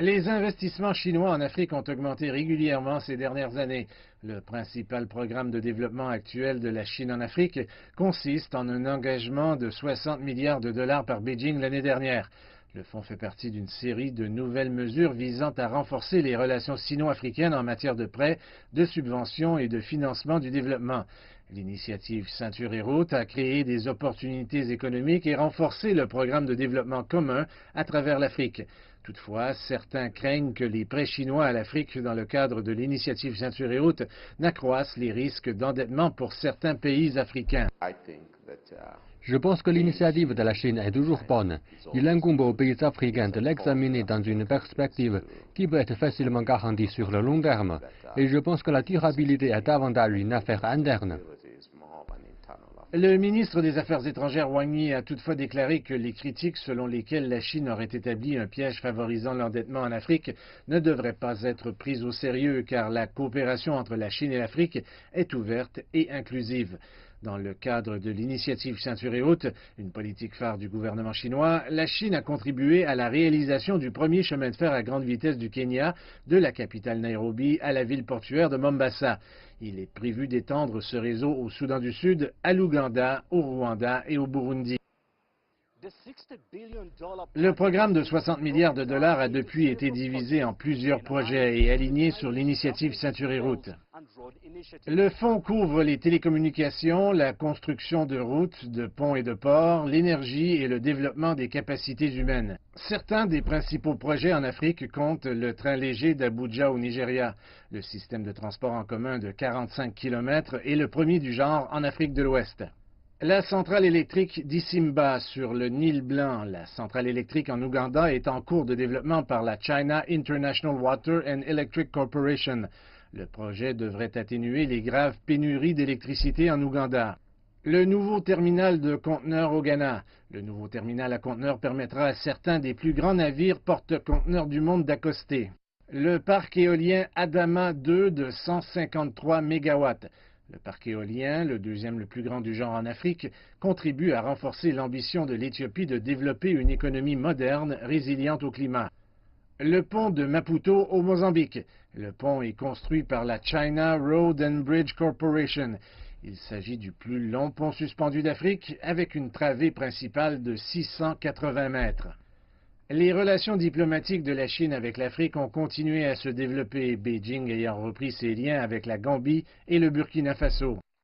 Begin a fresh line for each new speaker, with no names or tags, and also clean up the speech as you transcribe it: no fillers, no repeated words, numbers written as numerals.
Les investissements chinois en Afrique ont augmenté régulièrement ces dernières années. Le principal programme de développement actuel de la Chine en Afrique consiste en un engagement de 60 milliards de dollars par Beijing l'année dernière. Le fonds fait partie d'une série de nouvelles mesures visant à renforcer les relations sino-africaines en matière de prêts, de subventions et de financement du développement. L'initiative Ceinture et Route a créé des opportunités économiques et renforcé le programme de développement commun à travers l'Afrique. Toutefois, certains craignent que les prêts chinois à l'Afrique dans le cadre de l'initiative Ceinture et Route n'accroissent les risques d'endettement pour certains pays africains.
Je pense que l'initiative de la Chine est toujours bonne. Il incombe aux pays africains de l'examiner dans une perspective qui peut être facilement garantie sur le long terme. Et je pense que la durabilité est davantage une affaire interne.
Le ministre des Affaires étrangères Wang Yi a toutefois déclaré que les critiques selon lesquelles la Chine aurait établi un piège favorisant l'endettement en Afrique ne devraient pas être prises au sérieux car la coopération entre la Chine et l'Afrique est ouverte et inclusive. Dans le cadre de l'initiative Ceinture et Haute, une politique phare du gouvernement chinois, la Chine a contribué à la réalisation du premier chemin de fer à grande vitesse du Kenya, de la capitale Nairobi à la ville portuaire de Mombasa. Il est prévu d'étendre ce réseau au Soudan du Sud, à l'Ouganda, au Rwanda et au Burundi. Le programme de 60 milliards de dollars a depuis été divisé en plusieurs projets et aligné sur l'initiative Ceinture et Route. Le fonds couvre les télécommunications, la construction de routes, de ponts et de ports, l'énergie et le développement des capacités humaines. Certains des principaux projets en Afrique comptent le train léger d'Abuja au Nigeria. Le système de transport en commun de 45 km est le premier du genre en Afrique de l'Ouest. La centrale électrique d'Isimba sur le Nil Blanc, la centrale électrique en Ouganda, est en cours de développement par la China International Water and Electric Corporation. Le projet devrait atténuer les graves pénuries d'électricité en Ouganda. Le nouveau terminal de conteneurs au Ghana. Le nouveau terminal à conteneurs permettra à certains des plus grands navires porte-conteneurs du monde d'accoster. Le parc éolien Adama 2 de 153 MW. Le parc éolien, le deuxième le plus grand du genre en Afrique, contribue à renforcer l'ambition de l'Éthiopie de développer une économie moderne, résiliente au climat. Le pont de Maputo au Mozambique. Le pont est construit par la China Road and Bridge Corporation. Il s'agit du plus long pont suspendu d'Afrique avec une travée principale de 680 mètres. Les relations diplomatiques de la Chine avec l'Afrique ont continué à se développer, Beijing ayant repris ses liens avec la Gambie et le Burkina Faso.